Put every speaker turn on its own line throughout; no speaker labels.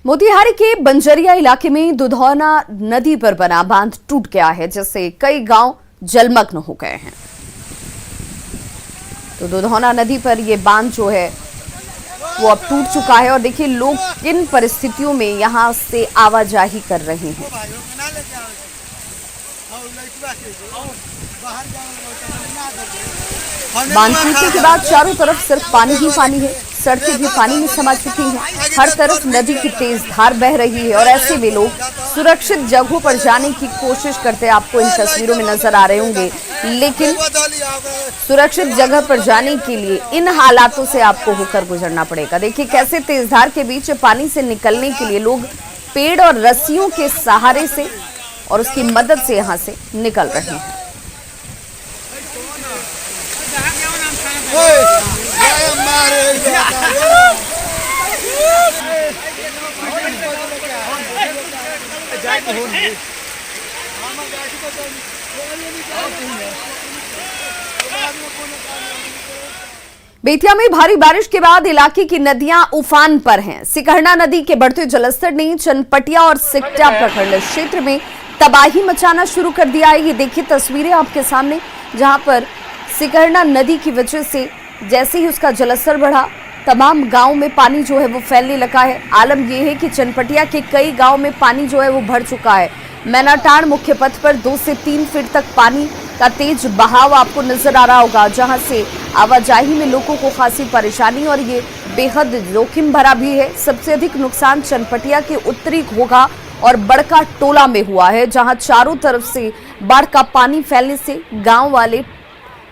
मोतिहारी के बंजरिया इलाके में दुधौना नदी पर बना बांध टूट गया है, जिससे कई गांव जलमग्न हो गए हैं। तो दुधौना नदी पर यह बांध जो है वो अब टूट चुका है और देखिए लोग किन परिस्थितियों में यहां से आवाजाही कर रहे हैं। बांध टूटने के बाद चारों तरफ सिर्फ पानी ही पानी है। सड़कें भी पानी में समा चुकी हैं। हर तरफ नदी की तेज धार बह रही है और ऐसे में लोग सुरक्षित जगहों पर जाने की कोशिश करते हैं। आपको इन तस्वीरों में नजर आ रहे होंगे, लेकिन सुरक्षित जगह पर जाने के लिए इन हालातों से आपको होकर गुजरना पड़ेगा। देखिए कैसे तेज धार के बीच पानी से निकलने के लिए लोग पेड़ और रस्सियों के सहारे से और उसकी मदद से यहां से निकल रहे हैं। बेतिया में भारी बारिश के बाद इलाके की नदियां उफान पर हैं। सिकरना नदी के बढ़ते जलस्तर ने चनपटिया और सिकटा प्रखंड क्षेत्र में तबाही मचाना शुरू कर दिया है। ये देखिए तस्वीरें आपके सामने, जहां पर सिकरना नदी की वजह से जैसे ही उसका जलस्तर बढ़ा, तमाम गांव में पानी जो है वो फैलने लगा है। आलम यह है कि चनपटिया के कई गांव में पानी जो है वो भर चुका है। मैनाटांड मुख्य पथ पर 2 से 3 फीट तक पानी का तेज बहाव आपको नजर आ रहा होगा, जहां से आवाजाही में लोगों को खासी परेशानी और ये बेहद जोखिम भरा भी है। सबसे अधिक नुकसान चनपटिया के उत्तरी घोघा और बड़का टोला में हुआ है, जहां चारों तरफ से बाढ़ का पानी फैलने से गांव वाले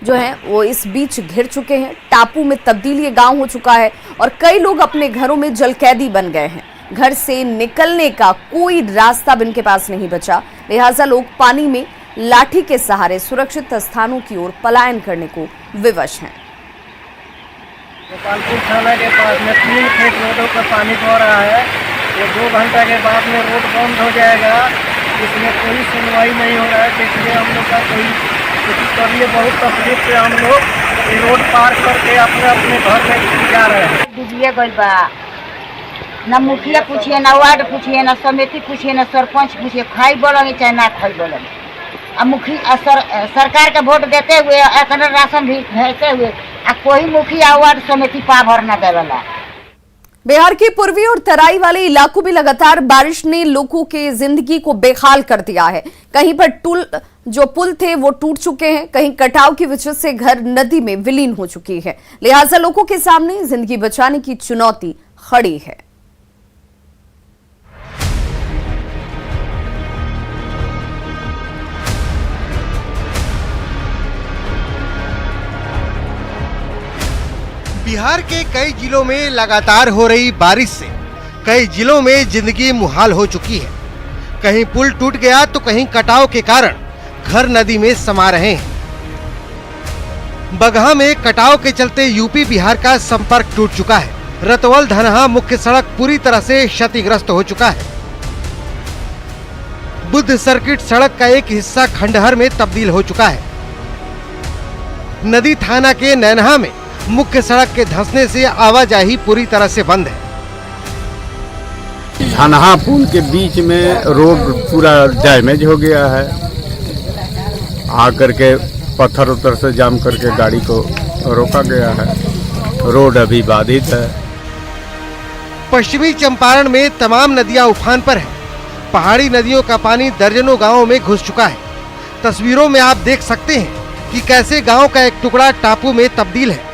जो हैं वो इस बीच घिर चुके हैं। टापू में तब्दील ये गांव हो चुका है और कई लोग अपने घरों में जलकैदी बन गए हैं। घर से निकलने का कोई रास्ता भी इनके पास नहीं बचा, लिहाजा लोग पानी में लाठी के सहारे सुरक्षित स्थानों की ओर पलायन करने को विवश हैं।
गोपालपुर थाना के पास में 3 फीट रोडों पर पानी बह रहा है। ये 2 घंटा के बाद में रोड बंद हो जाएगा। इसमें कोई सुनवाई नहीं हो रहा है, इसलिए हम लोग का कोई करिए बहुत तकलीफ से हम लोग रोड पार करके अपने अपने घर में जा रहे हैं।
डूबिए गई बा, न मुखिया पूछिए, न वार्ड पूछिए, न समिति पूछिए, न सरपंच पूछिए, खाई बोलेंगे चाहे ना खाई बोलेंगे। अब मुखिया सरकार का वोट देते हुए अखंड राशन भी भेजते हुए कोई मुखिया वार्ड समिति पा भर न देवेला।
बिहार के पूर्वी और तराई वाले इलाकों में लगातार बारिश ने लोगों के जिंदगी को बेहाल कर दिया है। कहीं पर जो पुल थे वो टूट चुके हैं, कहीं कटाव की वजह से घर नदी में विलीन हो चुकी है। लिहाजा लोगों के सामने जिंदगी बचाने की चुनौती खड़ी है।
बिहार के कई जिलों में लगातार हो रही बारिश से कई जिलों में जिंदगी मुहाल हो चुकी है। कहीं पुल टूट गया तो कहीं कटाव के कारण घर नदी में समा रहे हैं। बगहा में कटाव के चलते यूपी बिहार का संपर्क टूट चुका है। रतवल धनहा मुख्य सड़क पूरी तरह से क्षतिग्रस्त हो चुका है। बुद्ध सर्किट सड़क का एक हिस्सा खंडहर में तब्दील हो चुका है। नदी थाना के नैनहा में मुख्य सड़क के धंसने से आवाजाही पूरी तरह से बंद है।
धनहा पुल के बीच में रोड पूरा डैमेज हो गया है। आकर के पत्थर उत्तर से जाम करके गाड़ी को रोका गया है। रोड अभी बाधित है।
पश्चिमी चंपारण में तमाम नदियां उफान पर हैं। पहाड़ी नदियों का पानी दर्जनों गांवों में घुस चुका है। तस्वीरों में आप देख सकते हैं कि कैसे गांव का एक टुकड़ा टापू में तब्दील है।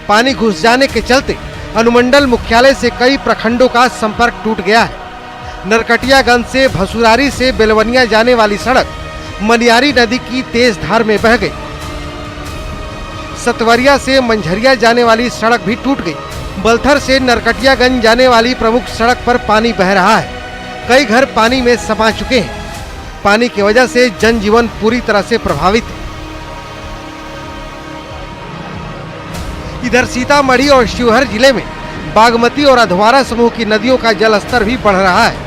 पानी घुस जाने के चलते अनुमंडल मुख्यालय से कई प्रखंडों का संपर्क टूट गया है। नरकटियागंज से भसुरारी से बेलवनिया जाने वाली सड़क मनियारी नदी की तेज धार में बह गई। सतवरिया से मंझरिया जाने वाली सड़क भी टूट गई। बलथर से नरकटियागंज जाने वाली प्रमुख सड़क पर पानी बह रहा है। कई घर पानी में समा चुके हैं। पानी की वजह से जनजीवन पूरी तरह से प्रभावित है। इधर सीतामढ़ी और शिवहर जिले में बागमती और अधवारा समूह की नदियों का जलस्तर भी बढ़ रहा है।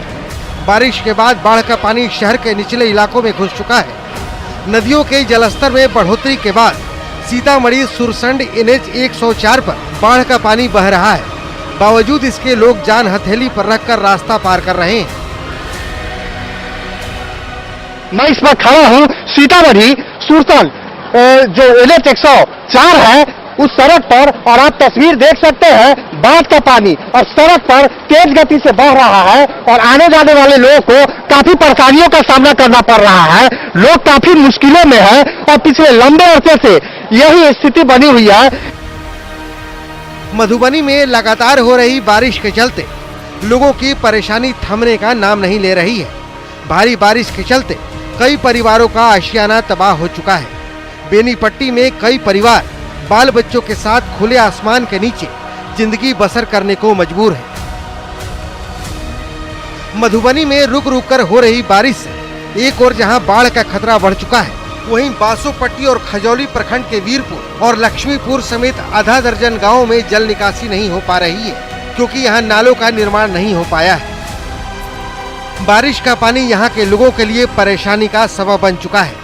बारिश के बाद बाढ़ का पानी शहर के निचले इलाकों में घुस चुका है। नदियों के जलस्तर में बढ़ोतरी के बाद सीतामढ़ी सुरसंड NH 104 पर बाढ़ का पानी बह रहा है। बावजूद इसके लोग जान हथेली पर रखकर रास्ता पार कर रहे हैं।
मैं इस पर खड़ा हूँ सीतामढ़ी सुरसंग जो NH 104 है उस सड़क पर, और आप तस्वीर देख सकते हैं बाढ़ का पानी और सड़क पर तेज गति से बह रहा है और आने जाने वाले लोगों को काफी परेशानियों का सामना करना पड़ रहा है। लोग काफी मुश्किलों में हैं और पिछले लंबे अरसे से यही स्थिति बनी हुई है।
मधुबनी में लगातार हो रही बारिश के चलते लोगों की परेशानी थमने का नाम नहीं ले रही है। भारी बारिश के चलते कई परिवारों का आशियाना तबाह हो चुका है। बेनीपट्टी में कई परिवार बाल बच्चों के साथ खुले आसमान के नीचे जिंदगी बसर करने को मजबूर है। मधुबनी में रुक रुक कर हो रही बारिश से एक और जहां बाढ़ का खतरा बढ़ चुका है, वहीं बासोपट्टी और खजौली प्रखंड के वीरपुर और लक्ष्मीपुर समेत आधा दर्जन गांवों में जल निकासी नहीं हो पा रही है, क्योंकि यहां नालों का निर्माण नहीं हो पाया है। बारिश का पानी यहां के लोगों के लिए परेशानी का सबब बन चुका है।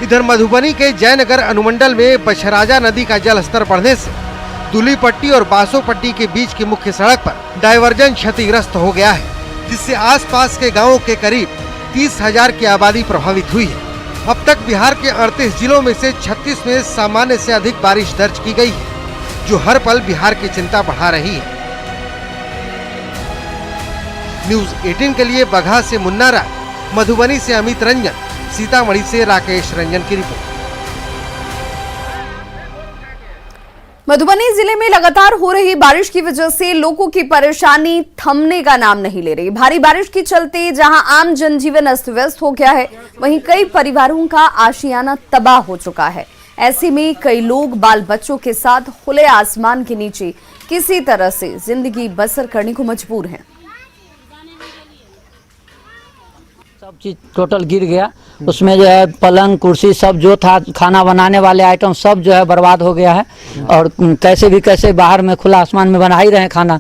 इधर मधुबनी के जयनगर अनुमंडल में बछराजा नदी का जल स्तर बढ़ने से दुलीपट्टी और बासोपट्टी के बीच की मुख्य सड़क पर डायवर्जन क्षतिग्रस्त हो गया है, जिससे आसपास के गांवों के करीब 30,000 की आबादी प्रभावित हुई है। अब तक बिहार के 38 जिलों में से 36 में सामान्य से अधिक बारिश दर्ज की गई है, जो हर पल बिहार की चिंता बढ़ा रही है। न्यूज़ 18 के लिए बगहा से मुन्ना राय, मधुबनी से अमित रंजन, सीतामढ़ी से राकेश रंजन की रिपोर्ट।
मधुबनी जिले में लगातार हो रही बारिश की वजह से लोगों की परेशानी थमने का नाम नहीं ले रही। भारी बारिश के चलते जहां आम जनजीवन अस्त व्यस्त हो गया है, वहीं कई परिवारों का आशियाना तबाह हो चुका है। ऐसे में कई लोग बाल बच्चों के साथ खुले आसमान के नीचे किसी तरह से जिंदगी बसर करने को मजबूर हैं।
सब चीज़ टोटल गिर गया, उसमें जो है पलंग कुर्सी सब जो था, खाना बनाने वाले आइटम सब जो है बर्बाद हो गया है। और कैसे भी कैसे बाहर में खुला आसमान में बना ही रहे खाना।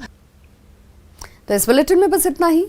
तो इस बुलेटिन में बस इतना ही।